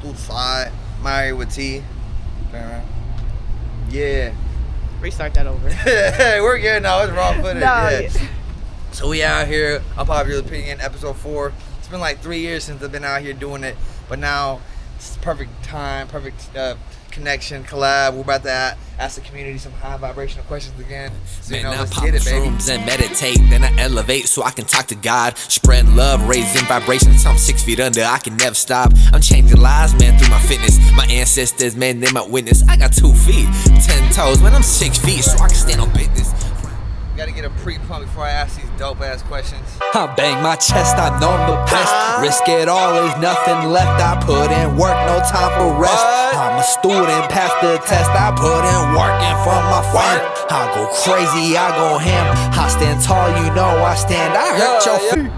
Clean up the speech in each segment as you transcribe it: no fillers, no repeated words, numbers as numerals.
Abdul Side, married with T. Yeah. Restart that over. Hey, we're good now. It's wrong footage. No, Yeah. So we out here, Unpopular Opinion, episode 4. It's been like 3 years since I've been out here doing it, but now it's perfect time, perfect connection, collab. We're about to ask the community some high vibrational questions again. So, Man, I let's pop get it, baby. shrooms and meditate, then I elevate so I can talk to God. Spread love, raising vibrations. I'm 6 feet under, I can never stop. I'm changing lives, man, through my fitness. My ancestors, man, they my witness. I got 2 feet, 10 toes, man, I'm 6 feet, so I can stand on business. Gotta get a pre-pump before I ask these dope-ass questions. I bang my chest, I know I'm the best. Risk it all, there's nothing left. I put in work, no time for rest. I'm a student, pass the test. I put in working for my friend. I go crazy, I go ham. I stand tall, you know I stand. I hurt your feet.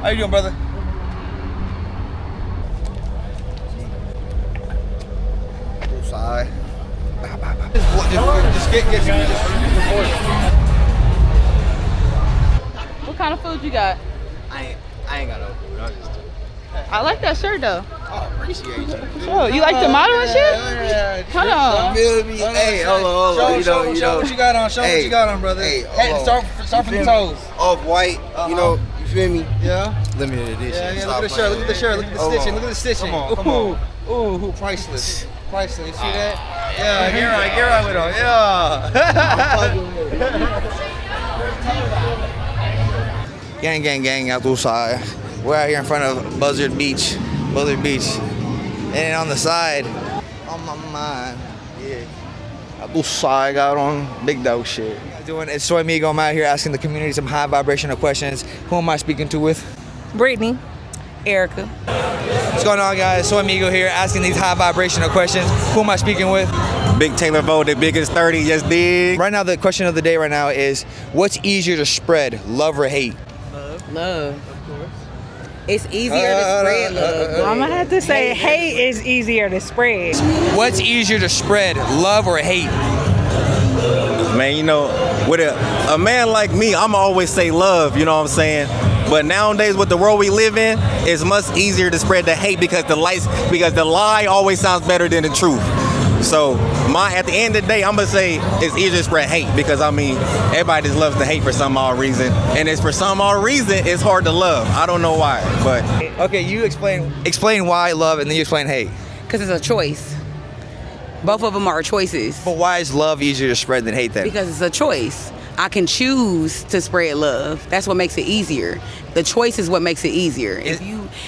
How you doing, brother? Side. Just get record. What kind of food you got? I ain't got no food. I'm just I like that shirt though. Oh, appreciate you. Oh, you like the model and shit? Yeah. Hold on. Feel me? Hey, hold on. Show what you got on. Show what you got on, brother. Hey, Start from the toes. Off white, you know, you feel me? Yeah. Limited edition. Yeah. Look at the shirt. Look at the shirt. Look at the stitching. Look at the stitching. Come on. Ooh, priceless. Priceless. You see that? Yeah. Get right with him. Yeah. Gang, Abdul Side. We're out here in front of Buzzard Beach. And on the side, on my mind, yeah, Abdul Side got on big dog shit. It's Soy Migo. I'm out here asking the community some high vibrational questions. Who am I speaking to with? Brittany, Erica. What's going on, guys? Soy Migo here asking these high vibrational questions. Who am I speaking with? Big Taylor voted, biggest 30, yes dig. Right now, the question of the day right now is, what's easier to spread, love or hate? Love. Of course. It's easier to spread love. I'm gonna have to say hate is easier to spread. What's easier to spread, love or hate? Man, you know, with a man like me, I'ma always say love, you know what I'm saying? But nowadays with the world we live in, it's much easier to spread the hate because the lie always sounds better than the truth. So at the end of the day, I'm gonna say it's easier to spread hate because I mean everybody just loves to hate for some odd reason, and it's for some odd reason it's hard to love. I don't know why, but okay, you explain why love, and then you explain hate. Because it's a choice. Both of them are choices. But why is love easier to spread than hate then? Because it's a choice. I can choose to spread love. That's what makes it easier. The choice is what makes it easier.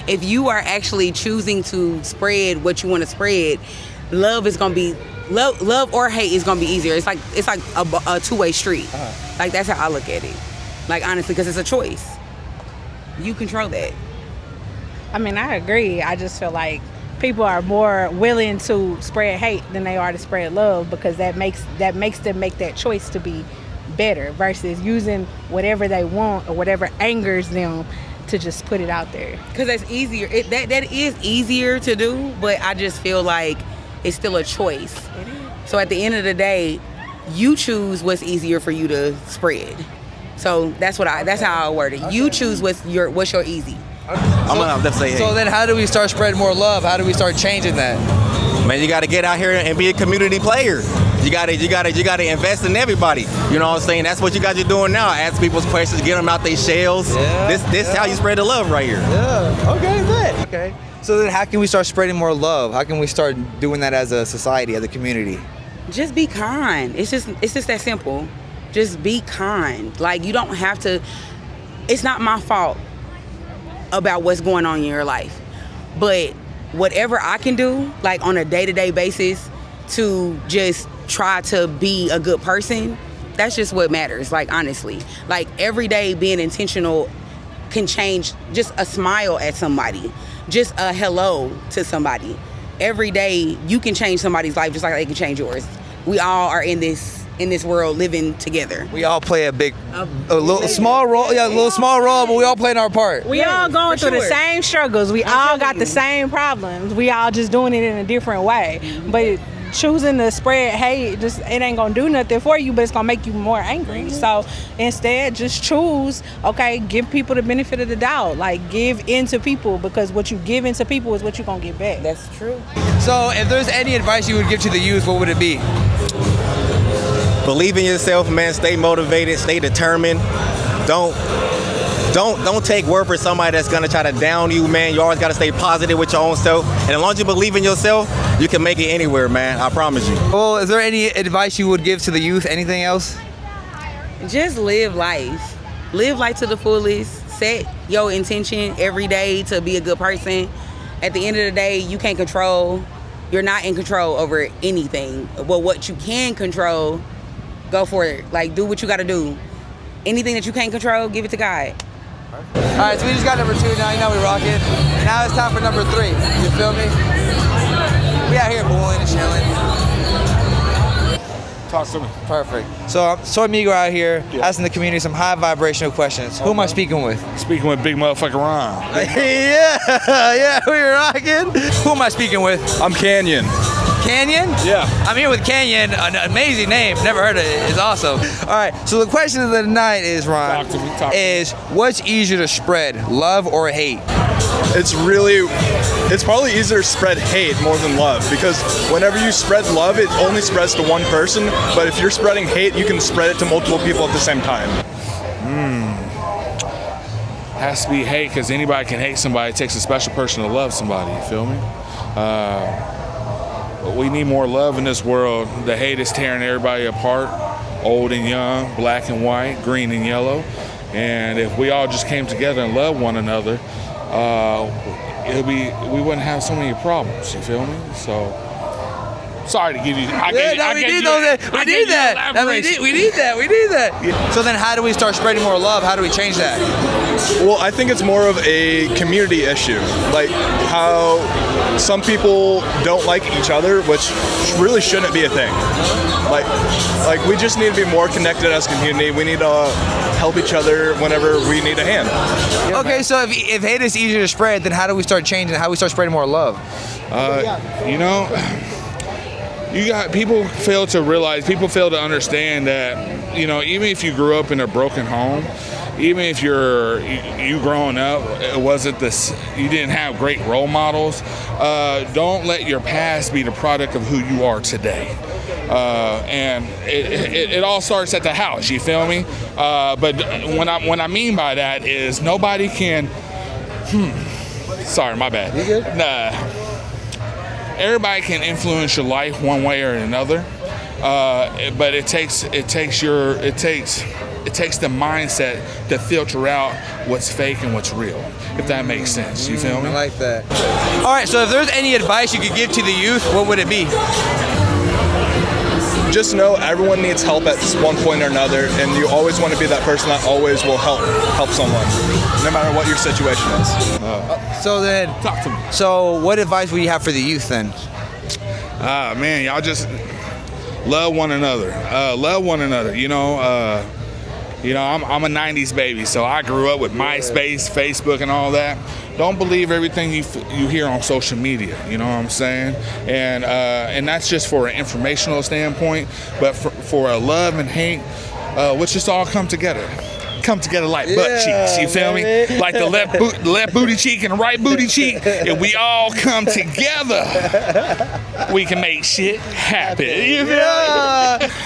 If you are actually choosing to spread what you want to spread, love is gonna be love or hate is gonna be easier. It's like a two-way street. Like that's how I look at it. Like honestly, because it's a choice. You control that. I mean, I agree. I just feel like people are more willing to spread hate than they are to spread love because that makes them make that choice to be better versus using whatever they want or whatever angers them to just put it out there. Because that's easier. That is easier to do, but I just feel like it's still a choice. It is. So at the end of the day, you choose what's easier for you to spread. So that's how I word it. You choose what's your easy. I'm gonna have to say hate. So then how do we start spreading more love? How do we start changing that? Man, you gotta get out here and be a community player. You gotta invest in everybody. You know what I'm saying? That's what you guys are doing now. Ask people's questions, get them out their shells. This is how you spread the love right here. Yeah. Okay, good. Okay. So then how can we start spreading more love? How can we start doing that as a society, as a community? Just be kind. It's just that simple. Just be kind. Like you don't have to. It's not my fault about what's going on in your life, but whatever I can do, like on a day-to-day basis, to just try to be a good person, that's just what matters. Like honestly, like every day being intentional can change. Just a smile at somebody, just a hello to somebody. Every day you can change somebody's life just like they can change yours. We all are in this world living together. We all play a little small role, but we all playing our part. We all going through the same struggles. We all got the same problems. We all just doing it in a different way. But choosing to spread hate, just it ain't gonna do nothing for you, but it's gonna make you more angry. So instead, just choose, okay, give people the benefit of the doubt. Like, give into people, because what you give into people is what you're gonna get back. That's true. So if there's any advice you would give to the youth, what would it be? Believe in yourself, man. Stay motivated. Stay determined. Don't take word for somebody that's gonna try to down you, man. You always gotta stay positive with your own self. And as long as you believe in yourself, you can make it anywhere, man. I promise you. Well, is there any advice you would give to the youth? Anything else? Just live life. Live life to the fullest. Set your intention every day to be a good person. At the end of the day, you're not in control over anything. But what you can control, go for it. Like, do what you gotta do. Anything that you can't control, give it to God. All right, so we just got number 2 now. You know we rocking. Now it's time for number 3. You feel me? We out here bowling and chilling. Talk to me. Perfect. So Soy Migo out here asking the community some high vibrational questions. Who am I speaking with? Speaking with big motherfucking Ron. yeah, we rocking. Who am I speaking with? I'm Canyon. Canyon? Yeah. I'm here with Canyon, an amazing name. Never heard of it. It's awesome. All right, so the question of the night is, Ron, Talk to me. is what's easier to spread, love or hate? It's probably easier to spread hate more than love, because whenever you spread love, it only spreads to one person, but if you're spreading hate, you can spread it to multiple people at the same time. Has to be hate, because anybody can hate somebody. It takes a special person to love somebody, you feel me? But we need more love in this world. The hate is tearing everybody apart, old and young, black and white, green and yellow. And if we all just came together and loved one another, we wouldn't have so many problems, you feel me? So, sorry to give you, We need that. So then how do we start spreading more love? How do we change that? Well, I think it's more of a community issue, like how some people don't like each other, which really shouldn't be a thing. Like we just need to be more connected as a community. We need to help each other whenever we need a hand. Okay, so if hate is easier to spread, then how do we start changing? How do we start spreading more love? You got people fail to understand that, even if you grew up in a broken home, even if you growing up, it wasn't this, you didn't have great role models. Don't let your past be the product of who you are today. And it all starts at the house. You feel me? But what I mean by that is nobody can. Sorry, my bad. You good? Nah. Everybody can influence your life one way or another, but it takes the mindset to filter out what's fake and what's real, if that makes sense. You feel me? I like that. All right, so if there's any advice you could give to the youth, what would it be? Just know everyone needs help at one point or another, and you always want to be that person that always will help someone, no matter what your situation is. So then, Talk to me. so what advice would you have for the youth then? Man, y'all just love one another. Love one another. I'm a 90s baby, so I grew up with MySpace, Facebook, and all that. Don't believe everything you hear on social media, you know what I'm saying? And that's just for an informational standpoint, but for a love and hate, let's just all come together like butt cheeks, you feel me? Like the left booty cheek and the right booty cheek. If we all come together, we can make shit happen. You feel me?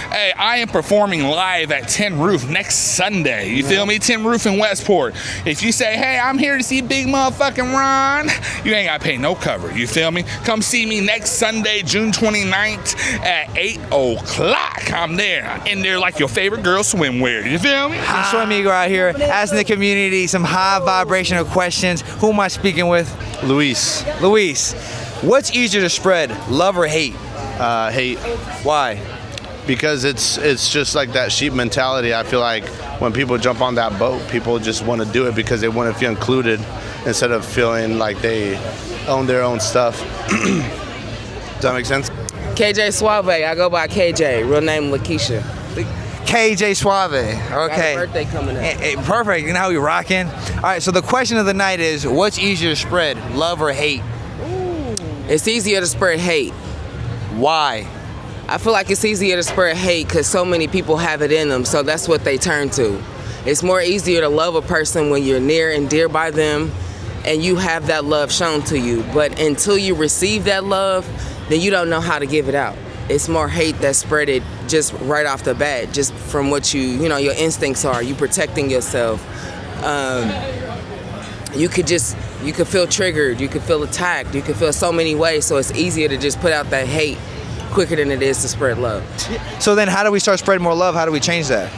Hey, I am performing live at Tin Roof next Sunday. You feel me? Tin Roof in Westport. If you say, hey, I'm here to see big motherfucking Ron, you ain't got to pay no cover. You feel me? Come see me next Sunday, June 29th at 8 o'clock. I'm there. In there like your favorite girl swimwear. You feel me? Soy Migo out here asking the community some high vibrational questions. Who am I speaking with? Luis. Luis, what's easier to spread, love or hate? Hate. Why? Because it's just like that sheep mentality. I feel like when people jump on that boat, people just want to do it because they want to feel included instead of feeling like they own their own stuff. Does that make sense? KJ Suave. I go by KJ. Real name Lakeisha. KJ Suave. Okay. Got a birthday coming up. Perfect. You know how we rocking. All right. So the question of the night is, what's easier to spread, love or hate? It's easier to spread hate. Why? I feel like it's easier to spread hate because so many people have it in them, so that's what they turn to. It's more easier to love a person when you're near and dear by them and you have that love shown to you. But until you receive that love, then you don't know how to give it out. It's more hate that's spread it just right off the bat, just from what your instincts are. You protecting yourself. You could feel triggered, you could feel attacked, you could feel so many ways, so it's easier to just put out that hate quicker than it is to spread love. So then how do we start spreading more love? How do we change that?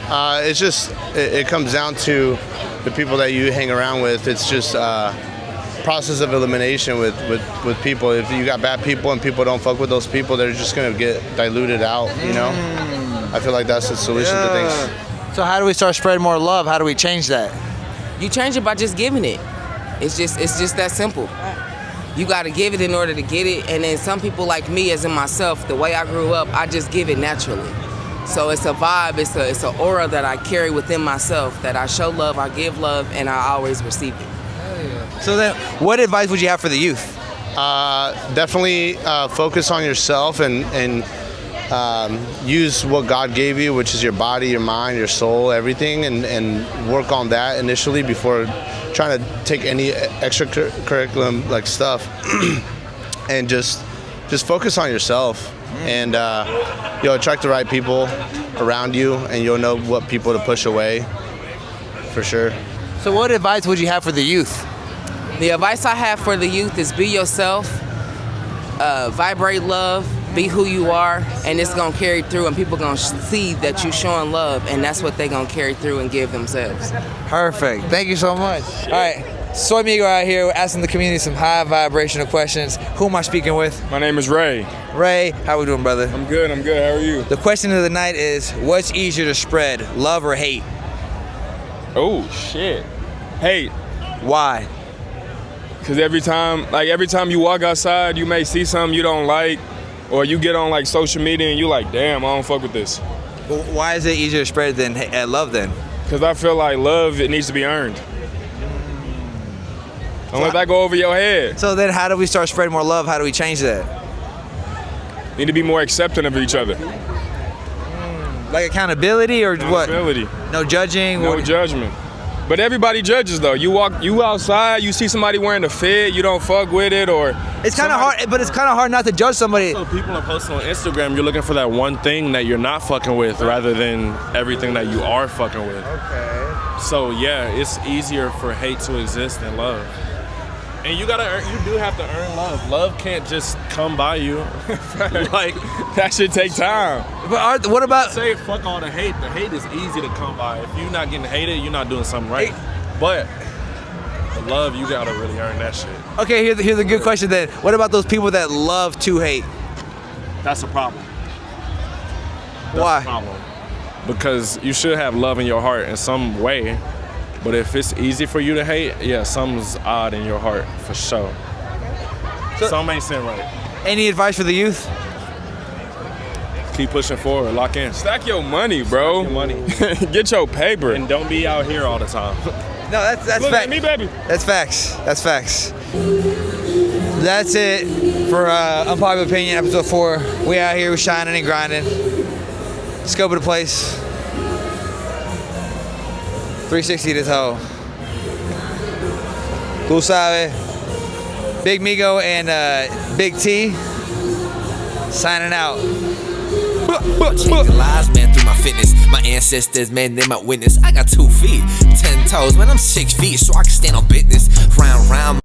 It's just, it comes down to the people that you hang around with. It's just process of elimination with people. If you got bad people and people don't fuck with those people, they're just gonna get diluted out, you know? I feel like that's the solution to things. So how do we start spreading more love? How do we change that? You change it by just giving it. It's just that simple. You gotta give it in order to get it, and then some people like me, as in myself, the way I grew up, I just give it naturally. So it's a vibe, it's an aura that I carry within myself, that I show love, I give love, and I always receive it. So then, what advice would you have for the youth? Definitely focus on yourself and use what God gave you, which is your body, your mind, your soul, everything, and work on that initially before trying to take any extracurriculum like stuff. And just focus on yourself, and you'll attract the right people around you, and you'll know what people to push away, for sure. So what advice would you have for the youth? The advice I have for the youth is be yourself, vibrate love, be who you are, and it's gonna carry through, and people gonna see that you showing love, and that's what they gonna carry through and give themselves. Perfect. Thank you so much. All right, Soy Migo out here asking the community some high vibrational questions. Who am I speaking with? My name is Ray. Ray, how we doing, brother? I'm good. How are you? The question of the night is, what's easier to spread, love or hate? Oh shit. Hate. Why? Because every time you walk outside, you may see something you don't like, or you get on like social media and you like, damn, I don't fuck with this. Well, why is it easier to spread than love then? Because I feel like love, it needs to be earned. Don't let that go over your head. So then how do we start spreading more love? How do we change that? Need to be more accepting of each other. Like accountability or what? Accountability. No judging? No judgment. But everybody judges though. You outside, you see somebody wearing a fit, you don't fuck with it, or it's kind of hard. But it's kind of hard not to judge somebody. So people are posting on Instagram. You're looking for that one thing that you're not fucking with, rather than everything that you are fucking with. Okay. So yeah, it's easier for hate to exist than love. And you do have to earn love. Love can't just come by you. Like that should take time. But what about say fuck all the hate? The hate is easy to come by. If you're not getting hated, you're not doing something right. But the love, you gotta really earn that shit. Okay, here's a good question then. What about those people that love to hate? That's a problem. Why? A problem. Because you should have love in your heart in some way. But if it's easy for you to hate, yeah, something's odd in your heart, for sure. Something ain't sitting right. Any advice for the youth? Keep pushing forward, lock in. Stack your money, bro. Stack your money. Get your paper. And don't be out here all the time. No, that's Look facts. at me, baby. That's facts. That's facts. That's it for Unpopular Opinion, episode 4. We out here, we shining and grinding. Scope of the place. 360 this hoe. Tú sabes. Big Migo and Big T signing out. Change the lives, man, through my fitness. My ancestors, man, they my witness. I got 2 feet, 10 toes, man, I'm 6 feet, so I can stand on business. Round, round.